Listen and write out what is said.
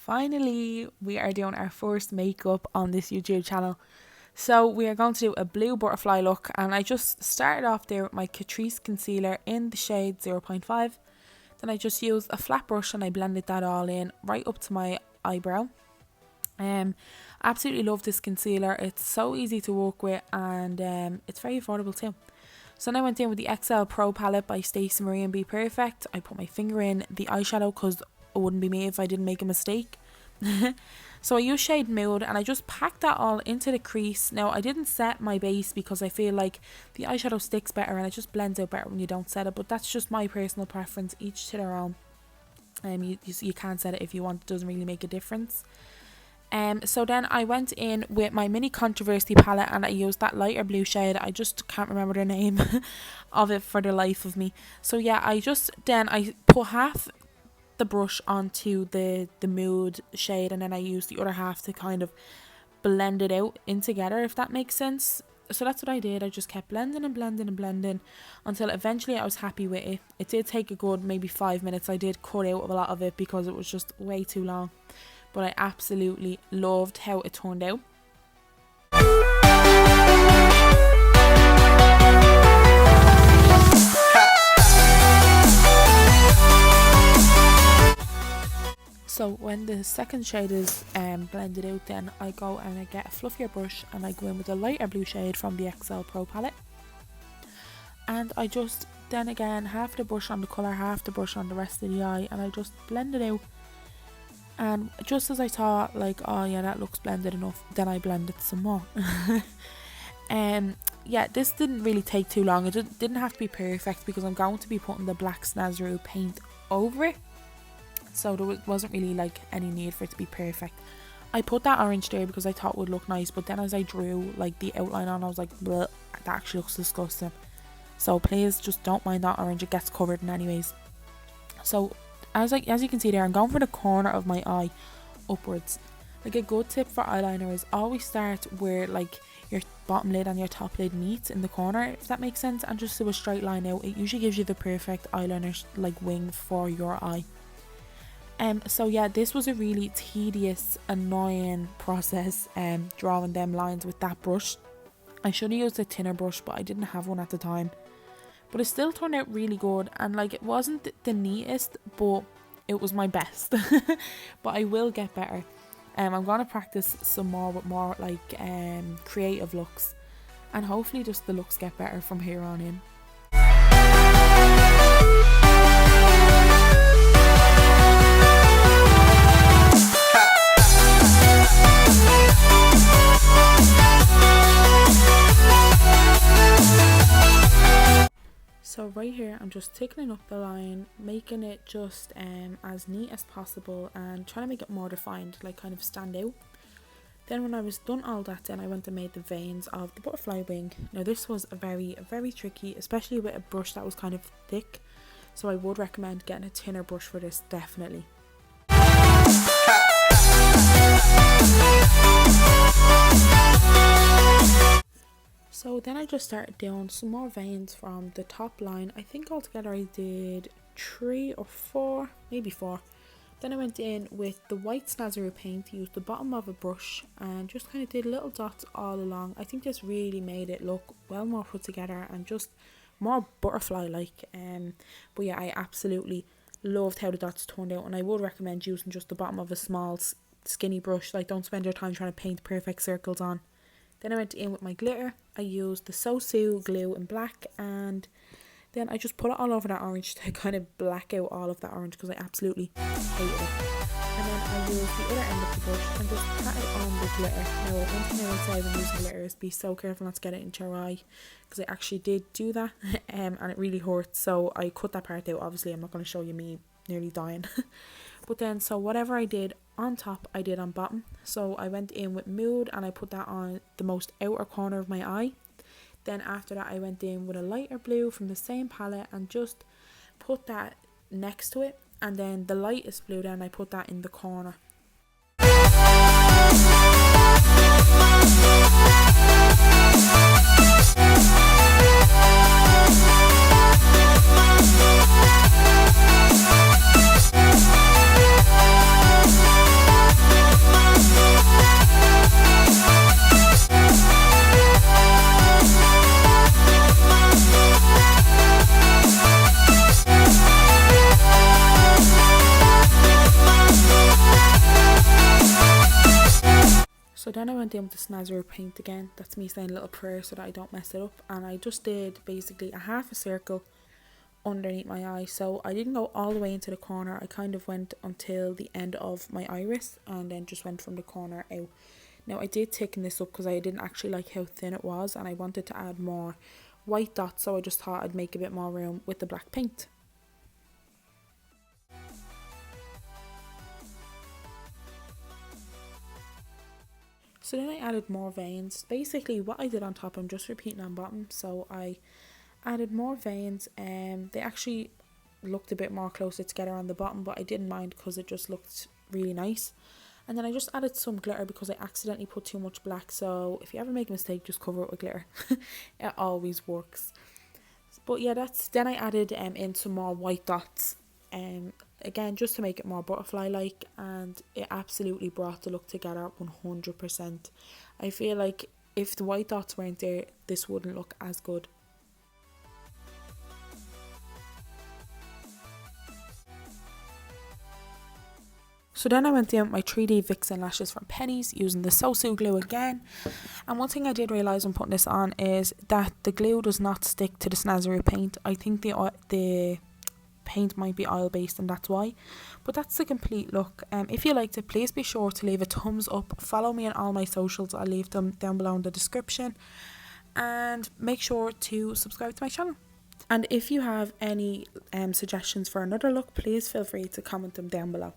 Finally, we are doing our first makeup on this YouTube channel. So we are going to do a blue butterfly look, and I just started off there with my Crease concealer in the shade 0.5. Then I just used a flat brush and I blended that all in right up to my eyebrow. Absolutely love this concealer. It's so easy to work with, and it's very affordable too. So then I went in with the XL Pro palette by Stacey Marie and Be Perfect. I put my finger in the eyeshadow because it wouldn't be me if I didn't make a mistake. So I used shade Mood and I just packed that all into the crease. Now I didn't set my base because I feel like the eyeshadow sticks better and it just blends out better when you don't set it, but that's just my personal preference, each to their own. You can't set it if you want, it doesn't really make a difference. So then I went in with my mini controversy palette and I used that lighter blue shade. I just can't remember the name of it for the life of me. So yeah, I put half the brush onto the Mood shade, and then I used the other half to kind of blend it out in together, if that makes sense. So that's what I did. I just kept blending and blending and blending until eventually I was happy with it. It did take a good maybe 5 minutes. I did cut out a lot of it because it was just way too long, but I absolutely loved how it turned out. So when the second shade is blended out, then I go and I get a fluffier brush and I go in with a lighter blue shade from the XL Pro palette. And I just, then again, half the brush on the colour, half the brush on the rest of the eye, and I just blend it out. And just as I thought, like, oh yeah, that looks blended enough, then I blended some more. Yeah, this didn't really take too long. It didn't have to be perfect because I'm going to be putting the black Snazaroo paint over it. So there wasn't really like any need for it to be perfect. I put that orange there because I thought it would look nice, but then as I drew like the outline on, I was like, bleh, that actually looks disgusting. So please just don't mind that orange, it gets covered in anyways. So as you can see there, I'm going for the corner of my eye upwards. Like a good tip for eyeliner is always start where like your bottom lid and your top lid meets in the corner, if that makes sense, and just do a straight line out. It usually gives you the perfect eyeliner like wing for your eye. So yeah, this was a really tedious, annoying process drawing them lines with that brush. I should have used a thinner brush, but I didn't have one at the time. But it still turned out really good, and like it wasn't the neatest, but it was my best. But I will get better. I'm gonna practice some more with more like creative looks, and hopefully just the looks get better from here on in. So right here I'm just thickening up the line, making it just as neat as possible and trying to make it more defined, like kind of stand out. Then when I was done all that, then I went and made the veins of the butterfly wing. Now this was very tricky, especially with a brush that was kind of thick, so I would recommend getting a thinner brush for this, definitely. So then I just started doing some more veins from the top line. I think altogether I did 3 or 4, maybe 4. Then I went in with the white Snazaroo paint, used the bottom of a brush and just kind of did little dots all along. I think this really made it look well more put together and just more butterfly like. But yeah, I absolutely loved how the dots turned out, and I would recommend using just the bottom of a small skinny brush. Like, don't spend your time trying to paint perfect circles on. Then I went in with my glitter. I used the Sosu glue in black, and then I just put it all over that orange to kind of black out all of that orange because I absolutely hated it. And then I used the other end of the brush and just patted on the glitter. Now, one thing I would say when using glitter is be so careful not to get it into your eye, because I actually did do that and it really hurts. So I cut that part out. Obviously, I'm not going to show you me nearly dying. But then, so whatever I did on top, I did on bottom. So I went in with Mood and I put that on the most outer corner of my eye. Then after that I went in with a lighter blue from the same palette and just put that next to it. And then the lightest blue, then I put that in the corner. then I went in with the Snazzer paint again. That's me saying a little prayer so that I don't mess it up. And I just did basically a half a circle underneath my eye. So I didn't go all the way into the corner. I kind of went until the end of my iris and then just went from the corner out. Now I did thicken this up because I didn't actually like how thin it was, and I wanted to add more white dots, so I just thought I'd make a bit more room with the black paint. So then I added more veins. Basically what I did on top I'm just repeating on bottom. So I added more veins, and they actually looked a bit more closer together on the bottom, but I didn't mind because it just looked really nice. And then I just added some glitter because I accidentally put too much black, so if you ever make a mistake, just cover it with glitter. It always works. But yeah, then I added in some more white dots, again just to make it more butterfly like, and it absolutely brought the look together 100%. I feel like if the white dots weren't there, this wouldn't look as good. So then I went in with my 3D Vixen lashes from Penny's using the Sosu glue again. And one thing I did realise when putting this on is that the glue does not stick to the Snazzy paint. I think the paint might be oil based and that's why. But that's the complete look. If you liked it, please be sure to leave a thumbs up. Follow me on all my socials. I'll leave them down below in the description. And make sure to subscribe to my channel. And if you have any suggestions for another look, please feel free to comment them down below.